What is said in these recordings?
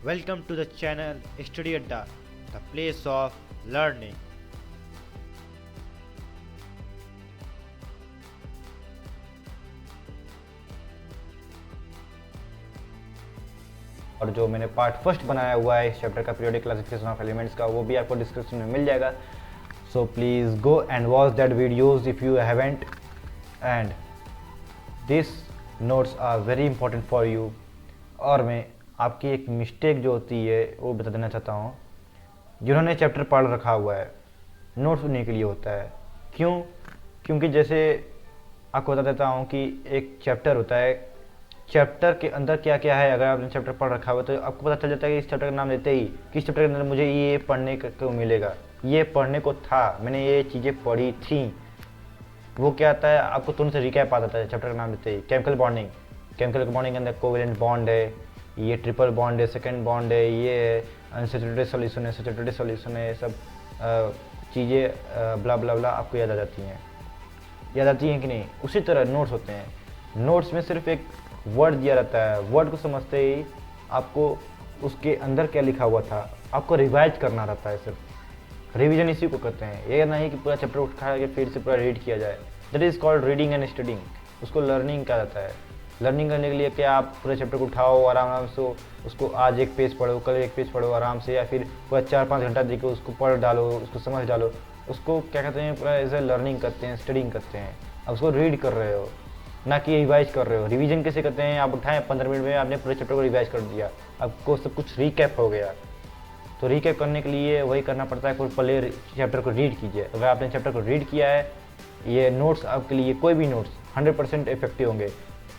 Welcome to the channel Study Adda, the place of learning. और जो मैंने part first बनाया हुआ है इस चैप्टर का पीरियोडिक क्लासिफिकेशन ऑफ एलिमेंट्स का, वो भी आपको डिस्क्रिप्शन में मिल जाएगा. So please go and watch that videos if you haven't. And this notes are very important for you. और मैं आपकी एक मिस्टेक जो होती है वो बता देना चाहता हूँ. जिन्होंने चैप्टर पढ़ रखा हुआ है, नोट्स उन्हीं के लिए होता है. क्यों? क्योंकि जैसे आपको बता देता हूँ कि एक चैप्टर होता है, चैप्टर के अंदर क्या क्या है. अगर आपने चैप्टर पढ़ रखा हुआ तो आपको पता चल जाता है कि इस चैप्टर का नाम लेते ही कि इस चैप्टर के अंदर मुझे ये पढ़ने को मिलेगा, ये पढ़ने को था, मैंने ये चीज़ें पढ़ी थी. वो क्या आता है, आपको तुरंत से रिकैप आ जाता है चैप्टर का नाम लेते ही. केमिकल बॉन्डिंग, केमिकल बॉन्डिंग के अंदर कोवेलेंट बॉन्ड है, ये ट्रिपल बॉन्ड है, सेकेंड बॉन्ड है, ये है अनसैचुरेटेड सॉल्यूशन है, सैचुरेटेड सॉल्यूशन है, सब चीज़ें ब्ला ब्ला ब्ला आपको याद आ जाती हैं. याद आती हैं कि नहीं? उसी तरह नोट्स होते हैं. नोट्स में सिर्फ एक वर्ड दिया रहता है. वर्ड को समझते ही आपको उसके अंदर क्या लिखा हुआ था आपको रिवाइज करना रहता है. सिर्फ रिवीजन इसी को कहते हैं. ये नहीं कि पूरा चैप्टर उठा के फिर से पूरा रीड किया जाए. That is called reading and studying. उसको लर्निंग कहा जाता है. लर्निंग करने के लिए क्या, आप पूरे चैप्टर को उठाओ आराम से, उसको आज एक पेज पढ़ो, कल एक पेज पढ़ो आराम से, या फिर पूरा 4-5 घंटा देखो, उसको पढ़ डालो, उसको समझ डालो. उसको क्या कहते हैं, पूरा एज ए लर्निंग करते हैं, स्टडिंग करते हैं. अब उसको रीड कर रहे हो, ना कि रिवाइज कर रहे हो. रिवीजन कैसे करते हैं, आप उठाएं 15 मिनट में आपने पूरे चैप्टर को रिवाइज कर दिया, आपको सब कुछ रिकैप हो गया. तो रिकैप करने के लिए वही करना पड़ता है, कोई पहले चैप्टर को रीड कीजिए. अगर आपने चैप्टर को रीड किया है, ये नोट्स आपके लिए, कोई भी नोट्स 100% इफेक्टिव होंगे.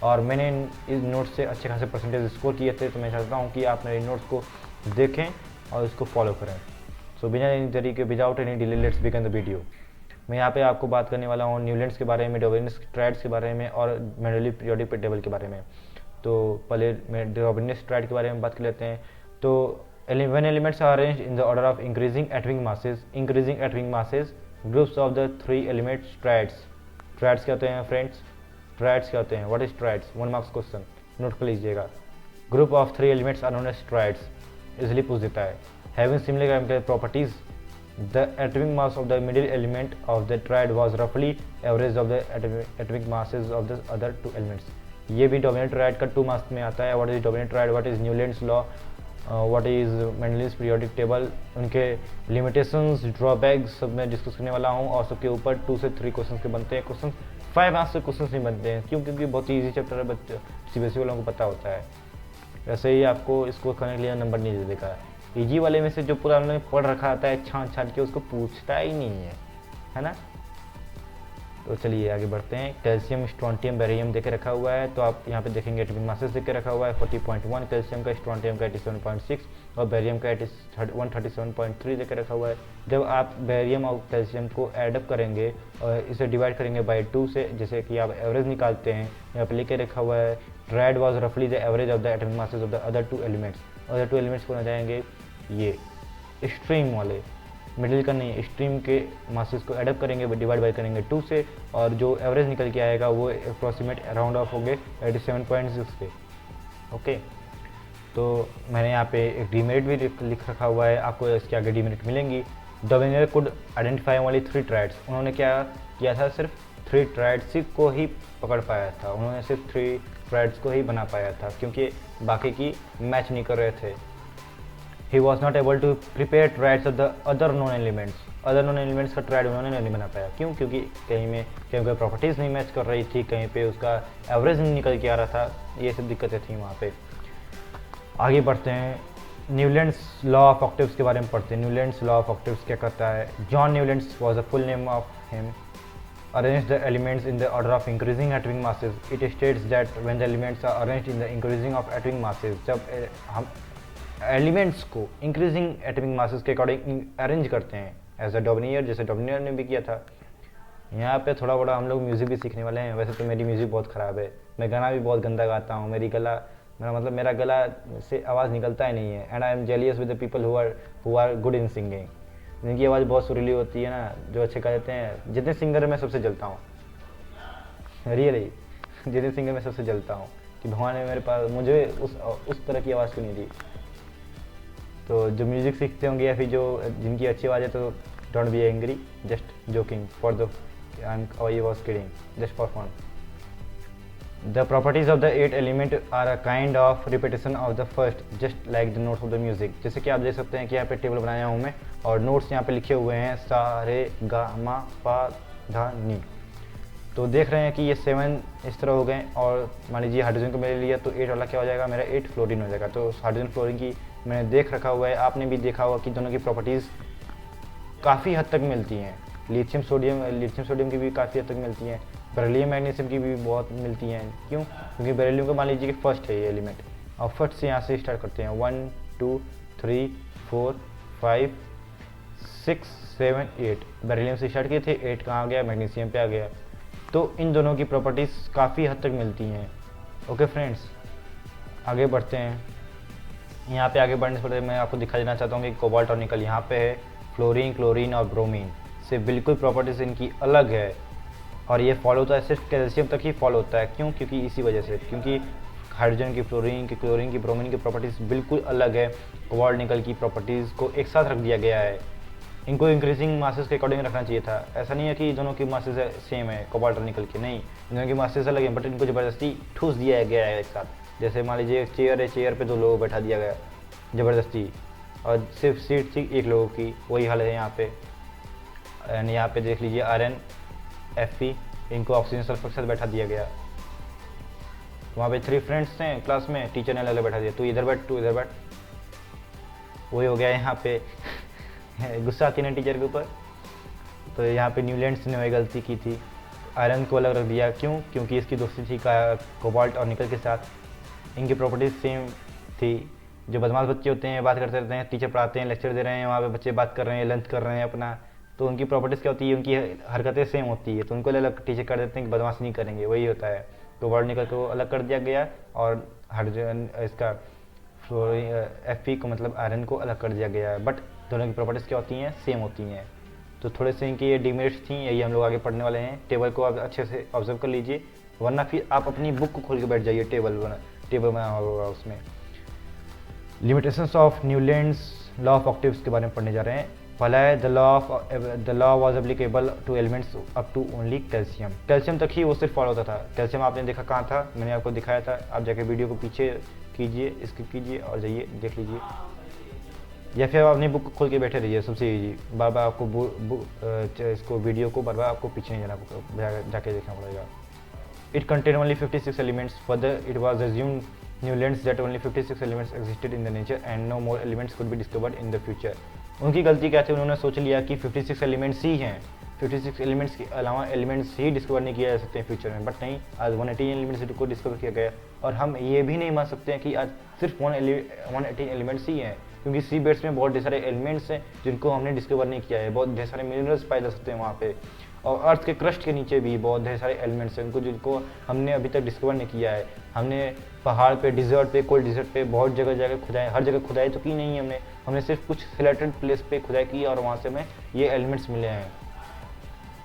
और मैंने इस नोट्स से अच्छे खासे परसेंटेज स्कोर किए थे, तो मैं चाहता हूँ कि आप मेरे नोट्स को देखें और इसको फॉलो करें. सो बिना एनी तरीके, without any delay, let's begin the video. मैं यहाँ पे आपको बात करने वाला हूँ न्यूलैंड्स के बारे में, डॉर्विनियन ट्रायड्स के बारे में और मेंडेलीव पीरियोडिक टेबल के बारे में. तो पहले मैं डॉर्विनियन ट्रायड के बारे में बात कर लेते हैं. तो when elements are arranged in the order of increasing atomic masses, groups of the three elements triads. Triads क्या होते हैं फ्रेंड्स? ट्रायड्स क्या होते हैं? What is triads? 1 marks question, note कर लीजिएगा. Group of 3 elements are known as triads. Easily पूछ देता है. Having similar chemical properties, the atomic mass of the middle element of the triad was roughly average of the atomic masses of the other two elements. ये भी dominant triad का 2 marks में आता है. What is dominant triad, what is Newlands law, what is Mendeleev's periodic table, उनके limitations, drawbacks सब मैं discuss करने वाला हूँ. और सबके ऊपर 2 से 3 क्वेश्चन के बनते हैं. क्वेश्चन 5 मार्क्स से क्वेश्चन नहीं बनते हैं. क्यों? क्योंकि बहुत ईजी चैप्टर है, बच्चे सीबीएसई वालों को पता होता है. वैसे ही आपको इसको करने के लिए नंबर नहीं दे देगा. ईजी वाले में से जो पूरा हमने पढ़ रखा आता है छाँट छाँट के, उसको पूछता ही नहीं है ना. तो चलिए आगे बढ़ते हैं. कैल्शियम, स्ट्रोंटियम, बेरियम देके रखा हुआ है. तो आप यहाँ पे देखेंगे एटॉमिक मासेस देके रखा हुआ है 40.1 कैल्शियम का, स्ट्रोंटियम का 87.6 और बेरियम का 137.3 देके रखा हुआ है. जब आप बेरियम और कैल्शियम को एडअप करेंगे और इसे डिवाइड करेंगे बाई 2 से, जैसे कि आप एवरेज निकालते हैं, यहाँ पे लेके रखा हुआ है ट्रायड वाज रफली the average of the atomic masses of the other 2 elements. Other 2 elements को ना जाएंगे ये एक्सट्रीम वाले, मिडिल का नहीं, एक्सट्रीम के मासेस को एडअप करेंगे, डिवाइड बाई करेंगे 2 से, और जो एवरेज निकल के आएगा वो अप्रॉक्सीमेट राउंड ऑफ होंगे 87.6 पे. ओके. तो मैंने यहाँ पे एक डीमेरिट भी लिख रखा हुआ है, आपको इसके आगे डीमेरिट मिलेंगी. डॉर्विनियर कुड आइडेंटिफाई ओनली 3 ट्रायड्स. उन्होंने क्या किया था, सिर्फ 3 ट्रायड्स को ही पकड़ पाया था. उन्होंने सिर्फ 3 ट्रायड्स को ही बना पाया था, क्योंकि बाकी की मैच नहीं कर रहे थे. He was not able to prepare triads of the other known elements. Other non elements का ट्रायड उन्होंने नहीं बना पाया. क्यों? क्योंकि कहीं में केमिकल प्रॉपर्टीज़ नहीं मैच कर रही थी, कहीं पे उसका एवरेज नहीं निकल के आ रहा था. ये सब दिक्कतें थी वहाँ पे. आगे बढ़ते हैं. न्यूलैंड्स लॉ ऑफ ऑक्टेव्स के बारे में पढ़ते हैं. न्यूलैंड्स लॉ ऑफ ऑक्टेव्स क्या करता है? John Newlands was the full name of him. Arrange the elements in the order of increasing atomic masses. It states that when the elements are arranged in the increasing of atomic masses, जब हम elements को increasing atomic masses के according arrange करते हैं as a डॉर्विनियर, जैसे डॉर्विनियर ने भी किया था. यहाँ पे थोड़ा बड़ा हम लोग म्यूज़िक भी सीखने वाले हैं. वैसे तो मेरी म्यूज़िक बहुत ख़राब है, मैं गाना भी बहुत गंदा गाता हूँ. मेरा गला से आवाज़ निकलता ही नहीं है. And I am jealous with the people who are good in singing, जिनकी आवाज़ बहुत सुरीली होती है ना, जो अच्छे गा देते हैं. जितने सिंगर मैं सबसे जलता हूँ, रियली जितने सिंगर मैं सबसे जलता हूँ कि भगवान ने मेरे पास मुझे उस तरह की आवाज़ क्यों नहीं दी. तो जो म्यूज़िक सीखते होंगे या फिर जो जिनकी अच्छी आवाज़ है तो don't be angry, just joking for the I was kidding just for fun. The properties of the 8 element are a kind of repetition of the first, just like the notes of the music। जैसे कि आप देख सकते हैं कि यहाँ पे table बनाया हूँ मैं और नोट्स यहाँ पे लिखे हुए हैं सा रे गा मा पा धा नी। तो देख रहे हैं कि ये 7 इस तरह हो गए और मान लीजिए हाइड्रोजन को मैंने लिया तो 8 वाला क्या हो जाएगा मेरा 8 फ्लोरीन हो जाएगा। तो हाइड्रोजन फ्लोरीन की मैंने देख रखा हुआ है, आपने भी देखा होगा कि दोनों की प्रॉपर्टीज़ काफ़ी हद तक मिलती हैं। लिथियम सोडियम की भी काफ़ी हद तक मिलती हैं, बेरिलियम मैग्नीशियम की भी बहुत मिलती हैं। क्यों? क्योंकि बेरिलियम को मान लीजिए कि फर्स्ट है ये एलिमेंट और फर्स्ट से यहाँ से स्टार्ट करते हैं 1 2 3 4 5 6 7 8। बेरिलियम से स्टार्ट किए थे, 8 कहाँ आ गया? मैग्नीशियम पे आ गया। तो इन दोनों की प्रॉपर्टीज़ काफ़ी हद तक मिलती हैं। ओके फ्रेंड्स, आगे बढ़ते हैं। यहाँ पे आगे बढ़ने से पहले मैं आपको दिखा देना चाहता हूँ कि कोबाल्ट और निकल यहाँ पे है, फ्लोरीन क्लोरीन और ब्रोमीन से बिल्कुल प्रॉपर्टीज़ इनकी अलग है और ये फॉलो होता है सिर्फ कैल्शियम तक ही फॉलो होता है। क्यों? क्योंकि इसी वजह से, क्योंकि हाइड्रोजन की, फ्लोरीन की, क्लोरीन की, ब्रोमीन की प्रॉपर्टीज़ बिल्कुल अलग है। कोबाल्ट निकल की प्रॉपर्टीज़ को एक साथ रख दिया गया है। इनको इंक्रीजिंग मासेस के अकॉर्डिंग रखना चाहिए था। ऐसा नहीं है कि दोनों की मासेस सेम है कोबाल्ट और निकल की, नहीं, दोनों की मासेस अलग है बट इनको ज़बरदस्ती ठूस दिया गया है एक साथ। जैसे मान लीजिए एक चेयर है, चेयर पे 2 लोगों को बैठा दिया गया ज़बरदस्ती और सिर्फ सीट थी 1 लोगों की, वही हाल है यहाँ पे। एंड यहाँ पे देख लीजिए आयरन Fe, इनको ऑक्सीजन सल्फर के साथ बैठा दिया गया। वहाँ पे 3 फ्रेंड्स थे क्लास में, टीचर ने अलग अलग बैठा दिया, तू इधर बैठ तू इधर बैठ, वही हो गया यहाँ पे। गुस्सा आती ना टीचर के ऊपर। तो यहाँ पे न्यूलैंड्स ने वही गलती की थी, आयरन को अलग रख दिया। क्यों? क्योंकि इसकी दोस्ती थी कोबाल्ट और निकल के साथ। इनकी प्रॉपर्टीज सेम थी। जो बदमाश बच्चे होते हैं, बात करते रहते हैं, टीचर पढ़ाते हैं, लेक्चर दे रहे हैं, वहाँ पे बच्चे बात कर रहे हैं, लंच कर रहे हैं अपना, तो उनकी प्रॉपर्टीज़ क्या होती है? उनकी हरकतें सेम होती है, तो उनको अलग टीचर कर देते हैं कि बदमाश नहीं करेंगे, वही होता है। कोबाल्ट निकल को अलग कर दिया गया और हाइड्रोजन इसका Fe को मतलब आयरन को अलग कर दिया गया है। बट दोनों की प्रॉपर्टीज़ क्या होती हैं? सेम होती हैं। तो थोड़े से इनकी ये डिमेरिट्स थी, यही हम लोग आगे पढ़ने वाले हैं। टेबल को आप अच्छे से ऑब्जर्व कर लीजिए, वरना फिर आप अपनी बुक को खोल के बैठ जाइए। टेबल बना होगा उसमें। Limitations of Newlands law of octaves के बारे में पढ़ने जा रहे हैं। पहला है the law was applicable to elements up to only calcium. Calcium तक ही वो सिर्फ फॉलो होता था। कैल्शियम आपने देखा कहाँ था? मैंने आपको दिखाया था। आप जाके वीडियो को पीछे कीजिए, स्किप कीजिए और जाइए देख लीजिए, या फिर आप अपनी बुक खोल के बैठे रहिए। सबसे ईजी, बार बार आपको इसको वीडियो को बार बार आपको पीछे नहीं जाना, जाके देखना पड़ेगा। It contain only 56 elements. Further it was assumed Newlands that only 56 elements existed in the nature and no more elements could be discovered in the future. उनकी गलती क्या थी? उन्होंने सोच लिया कि 56 एलिमेंट्स ही हैं, 56 एलिमेंट्स के अलावा एलिमेंट्स ही डिस्कवर नहीं किया जा सकते हैं फ्यूचर में। बट नहीं, आज 118 एलिमेंट्स को डिस्कवर किया गया और हम ये भी नहीं मान सकते हैं कि आज सिर्फ 118 एलिमेंट्स ही हैं, क्योंकि सी बेड्स में बहुत ढेर सारे एलिमेंट्स हैं जिनको हमने डिस्कवर नहीं किया है। बहुत ढेर सारे मिनरल्स पाए जा सकते हैं वहाँ पे, और अर्थ के क्रस्ट के नीचे भी बहुत ढेर सारे एलिमेंट्स हैं उनको जिनको हमने अभी तक डिस्कवर नहीं किया है। हमने पहाड़ पे, डिजर्ट पे, कोल्ड डिजर्ट पे बहुत जगह खुदाई, हर जगह खुदाई तो की नहीं है हमने सिर्फ कुछ सिलेक्टेड प्लेस पे खुदाई की और वहाँ से हमें ये एलिमेंट्स मिले हैं।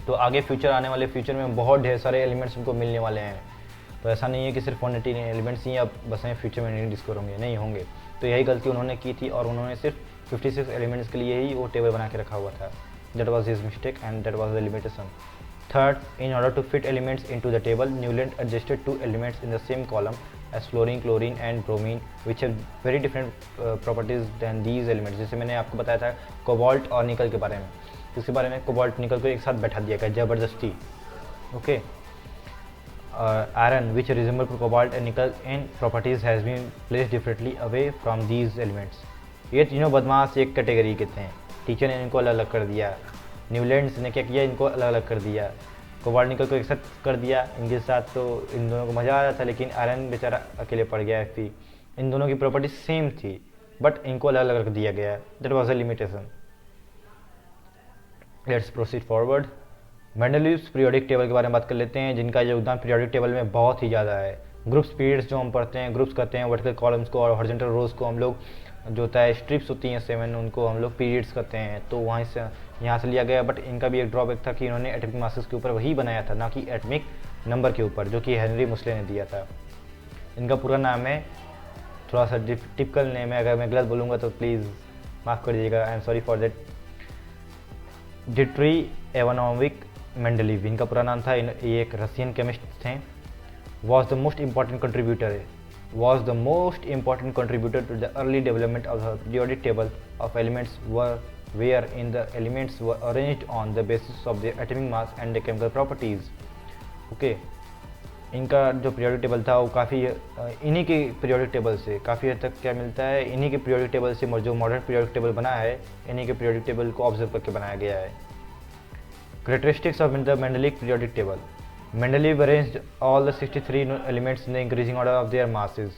तो आगे फ्यूचर आने वाले फ्यूचर में बहुत ढेर सारे एलिमेंट्स उनको मिलने वाले हैं। तो ऐसा नहीं है कि सिर्फ 118 एलिमेंट्स ही अब बस हैं, फ्यूचर में नहीं डिस्कवर होंगे, नहीं होंगे। तो यही गलती उन्होंने की थी और उन्होंने सिर्फ 56 एलिमेंट्स के लिए ही वो टेबल बना के रखा हुआ था। That was his mistake and that was the limitation. Third, in order to fit elements into the table, Newland adjusted 2 elements in the same column as fluorine, chlorine and bromine, which have very different properties than these elements। जैसे मैंने आपको बताया था cobalt और निकल के बारे में, इसके बारे में कोबाल्ट निकल को एक साथ बैठा दिया गया ज़बरदस्ती। Okay, iron which resemble to cobalt and nickel in properties has been placed differently away from these elements। ये तीनों बदमाश एक कैटेगरी के थे, टीचर ने इनको अलग अलग कर दिया। न्यूलैंड्स ने क्या किया? इनको अलग अलग कर दिया। कोबाल्ट निकल को एक साथ कर दिया इनके साथ, तो इन दोनों को मज़ा आ रहा था, लेकिन आयरन बेचारा अकेले पड़ गया। Fe, इन दोनों की प्रॉपर्टी सेम थी बट इनको अलग अलग रख दिया गया। That was a limitation. Let's proceed forward. Mendeleev's periodic table के बारे में बात कर लेते हैं, जिनका योगदान पीरियोडिक टेबल में बहुत ही ज़्यादा है। ग्रुप्स पीरियड्स जो हम पढ़ते हैं, ग्रुप्स करते हैं, वर्टिकल कॉलम्स को और हॉरिजॉन्टल रोज को हम लोग, जो होता है स्ट्रिप्स होती हैं 7, उनको हम लोग पीरियड्स करते हैं। तो वहाँ से यहाँ से लिया गया, बट इनका भी एक ड्रॉबैक था कि इन्होंने एटमिक मासेस के ऊपर वही बनाया था, ना कि एटमिक नंबर के ऊपर, जो कि हेनरी मुस्ले ने दिया था। इनका पूरा नाम है, थोड़ा सा टिपिकल नेम है, अगर मैं गलत बोलूँगा तो प्लीज़ माफ़ कर दीजिएगा, I am sorry for that, Dmitri Ivanovich Mendeleev इनका पूरा नाम था। ये एक रशियन केमिस्ट थे। was the most important contributor to the early development of the periodic table of elements where in the elements were arranged on the basis of their atomic mass and the chemical properties. Okay, इनका जो periodic table था वो काफ़ी इन्हीं के periodic table से काफ़ी हद तक क्या मिलता है, इन्हीं के पीरियोडिक टेबल से जो मॉडर्न पीरियोडिक टेबल बना है, इन्हीं के पीरियोडिक टेबल को ऑब्जर्व करके बनाया गया है। Characteristics of the Mendeleev periodic table. Mendeleev arranged all the 63 elements in the increasing order of their masses.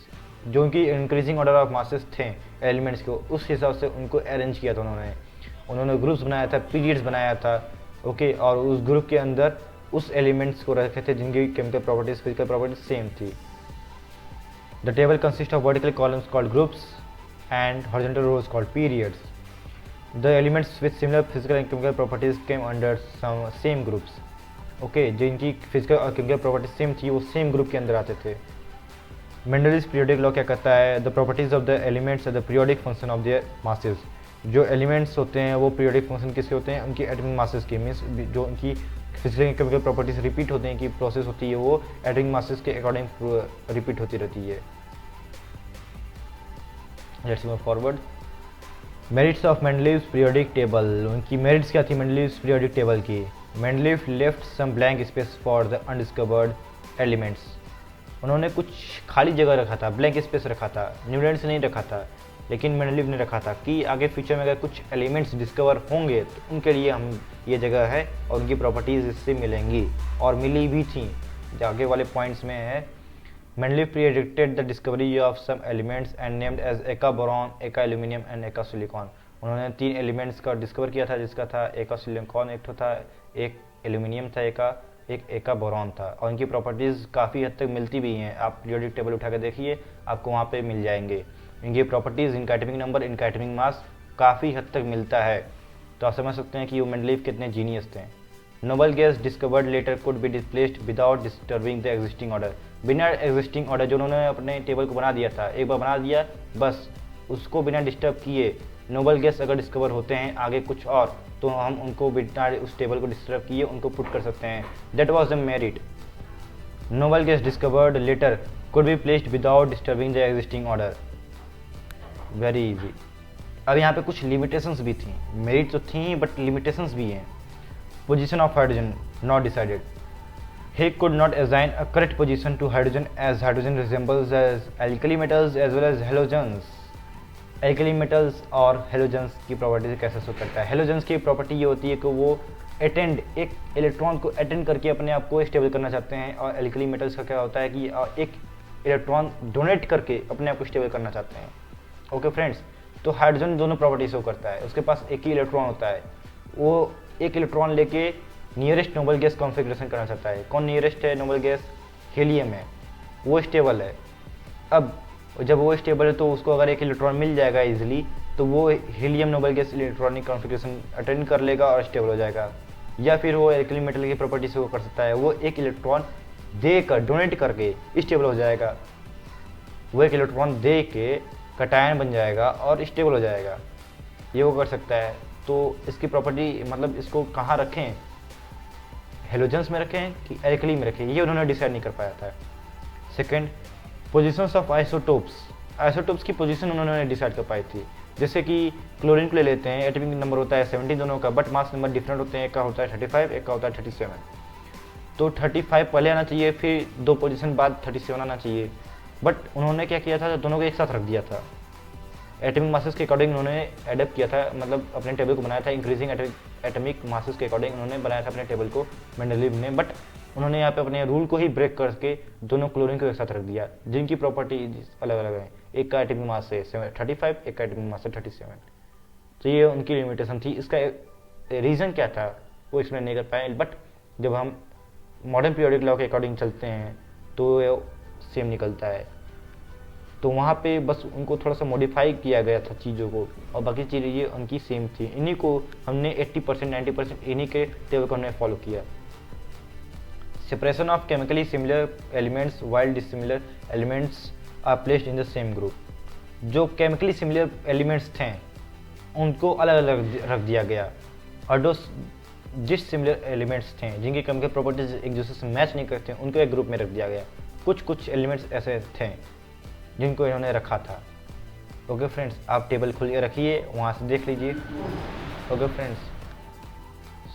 जो उनकी increasing order of masses the elements को, उस हिसाब से उनको अरेंज किया था उन्होंने ग्रुप्स बनाया था, पीरियड्स बनाया था। ओके, और उस ग्रुप के अंदर उस एलिमेंट्स को रखे थे जिनकी chemical properties, physical properties same थी। The table consist of vertical columns called groups and horizontal rows called periods. The elements with similar physical and chemical properties came under some same groups. Okay, जिनकी physical और chemical properties same थी वो same group के अंदर आते थे। Mendeleev's periodic law क्या कहता है? The properties of the elements are the periodic function of their masses. जो एलिमेंट्स होते हैं वो पीरियोडिक फंक्शन किसके होते हैं? उनकी एटॉमिक मासेस के, मीन्स जो उनकी physical and chemical properties repeat होते हैं, की प्रोसेस होती है वो एटॉमिक मासेस के अकॉर्डिंग रिपीट होती रहती है। Let's move forward. Merits of Mendeleev's periodic table. उनकी मेरिट्स क्या थी मेंडलीव्स पीरियोडिक टेबल की? Mendeleev left some blank space for the undiscovered elements. उन्होंने कुछ खाली जगह रखा था, ब्लैंक स्पेस रखा था, न्यूटन्स नहीं रखा था, लेकिन मेंडलीव ने रखा था कि आगे फ्यूचर में अगर कुछ एलिमेंट्स डिस्कवर होंगे तो उनके लिए हम ये जगह है और उनकी प्रॉपर्टीज इससे मिलेंगी, और मिली भी थी। आगे वाले पॉइंट्स में है Mendeleev predicted the discovery of some elements and named as एका बोरॉन, एका एल्यूमिनियम एंड एका सिलिकॉन. उन्होंने 3 एलिमेंट्स का डिस्कवर किया था जिसका था एका सिलिकॉन एक था, एक एल्यूमिनियम था, एक एका बोरॉन था, और इनकी प्रॉपर्टीज़ काफ़ी हद तक मिलती भी हैं। आप पीरियोडिक टेबल उठा के देखिए, आपको वहाँ पे मिल जाएंगे इनकी प्रॉपर्टीज़, इनका एटॉमिक नंबर, इनका एटॉमिक मास काफ़ी हद तक मिलता है। तो आप समझ सकते हैं कि वो मेंडलीव कितने जीनियस थे। Noble gas discovered letter could be displaced without disturbing the existing order. बिना एग्जिस्टिंग ऑर्डर जो उन्होंने अपने टेबल को बना दिया था, एक बार बना दिया बस, उसको बिना डिस्टर्ब किए नोबल गैस अगर डिस्कवर होते हैं आगे कुछ और, तो हम उनको बिना उस टेबल को डिस्टर्ब किए उनको पुट कर सकते हैं. That was the merit. Noble gas discovered letter could be placed without disturbing the existing order. Very easy. अब यहाँ पे कुछ लिमिटेशंस भी थी, मेरिट तो थी बट लिमिटेशंस भी हैं. Position of hydrogen not decided. He could not assign a correct position to hydrogen as hydrogen resembles as alkali metals as well as halogens. Alkali metals और halogens की property कैसे show करता है? Halogens की property ये होती है कि वो एक इलेक्ट्रॉन को अटेंड करके अपने आप को स्टेबल करना चाहते हैं, और alkali metals का क्या होता है कि एक इलेक्ट्रॉन डोनेट करके अपने आप को स्टेबल करना चाहते हैं. ओके फ्रेंड्स, तो हाइड्रोजन दोनों प्रॉपर्टी शो करता है. उसके पास एक ही इलेक्ट्रॉन होता है, वो एक इलेक्ट्रॉन लेके नियरेस्ट नोबल गैस कॉन्फ़िगरेशन करना चाहता है. कौन नियरेस्ट है नोबल गैस? हीलियम है, वो स्टेबल है. अब जब वो स्टेबल है तो उसको अगर एक इलेक्ट्रॉन मिल जाएगा इजीली, तो वो helium noble gas electronic configuration attend कर लेगा और स्टेबल हो जाएगा. या फिर वो एल्कली मेटल की प्रॉपर्टी से वो कर सकता है, वो एक इलेक्ट्रॉन देकर डोनेट करके स्टेबल हो जाएगा. वो एक इलेक्ट्रॉन दे के कटायन बन जाएगा और स्टेबल हो जाएगा, ये वो कर सकता है. तो इसकी प्रॉपर्टी मतलब इसको कहाँ रखें, हेलोजेंस में रखें कि एल्कली में रखें, ये उन्होंने डिसाइड नहीं कर पाया था. Second, positions of isotopes. Isotopes की पोजीशन उन्होंने डिसाइड कर पाई थी. जैसे कि क्लोरीन को ले लेते हैं, एटॉमिक नंबर होता है 17 दोनों का, बट मास नंबर डिफरेंट होते हैं. एक का होता है 35, एक का होता है 37. तो 35 पहले आना चाहिए, फिर 2 पोजीशन बाद 37 आना चाहिए. बट उन्होंने क्या किया था, दोनों को एक साथ रख दिया था. एटॉमिक मासेस के अकॉर्डिंग उन्होंने एडेप्ट किया था, मतलब अपने टेबल को बनाया था. इंक्रीजिंग एटॉमिक मासेस के अकॉर्डिंग उन्होंने बनाया था अपने टेबल को मेंडलीव ने. बट उन्होंने यहाँ पे अपने रूल को ही ब्रेक करके दोनों क्लोरीन को एक साथ रख दिया, जिनकी प्रॉपर्टी अलग अलग है. एक का एटॉमिक मास है 35, एक का एटॉमिक मास है 37. तो ये उनकी लिमिटेशन थी. इसका रीज़न क्या था वो एक्सप्लेन नहीं कर पाए. बट जब हम मॉडर्न पीरियोडिक लॉ के अकॉर्डिंग चलते हैं तो सेम निकलता है. तो वहाँ पे बस उनको थोड़ा सा मॉडिफाई किया गया था चीज़ों को, और बाकी चीज़ें ये उनकी सेम थी. इन्हीं को हमने 80% 90% इन्हीं के टेबल को हमने फॉलो किया. Separation of chemically similar elements while dissimilar elements are placed in the same group. जो केमिकली सिमिलर एलिमेंट्स थे उनको अलग अलग रख दिया गया, और जिस सिमिलर एलिमेंट्स थे जिनके केमिकल प्रॉपर्टीज एक दूसरे से मैच नहीं करते उनको एक ग्रुप में रख दिया गया। कुछ एलिमेंट्स ऐसे थे जिनको इन्होंने रखा था। ओके फ्रेंड्स, आप टेबल खोल के रखिए, वहाँ से देख लीजिए। Okay friends,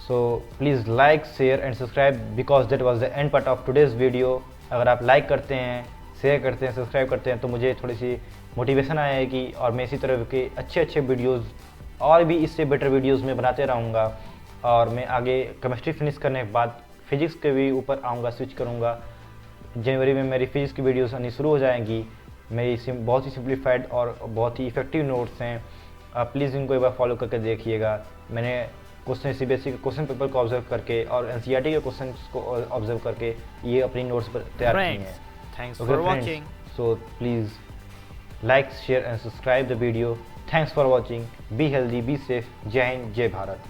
so please like, share and subscribe because that was the end part of today's video. अगर आप लाइक करते हैं, शेयर करते हैं, सब्सक्राइब करते हैं तो मुझे थोड़ी सी मोटिवेशन आएगी और मैं इसी तरह के अच्छे वीडियोज़ और भी इससे बेटर वीडियोज़ में बनाते रहूँगा। और मैं आगे केमिस्ट्री फिनिश करने के बाद फिजिक्स के भी ऊपर आऊँगा, स्विच करूँगा। जनवरी में मेरी फिजिक्स की वीडियोस आनी शुरू हो जाएंगी। मेरी बहुत ही सिंप्लीफाइड और बहुत ही इफेक्टिव नोट्स हैं, आप प्लीज़ इनको एक बार फॉलो करके देखिएगा। मैंने क्वेश्चन सीबीएसई के क्वेश्चन पेपर को ऑब्जर्व करके और एनसीईआरटी के क्वेश्चन को ऑब्जर्व करके ये अपनी नोट्स पर तैयार किए हैं। Thanks for watching. So please like, share and subscribe the video. Thanks for watching. Be healthy, be safe. जय हिंद, जय भारत।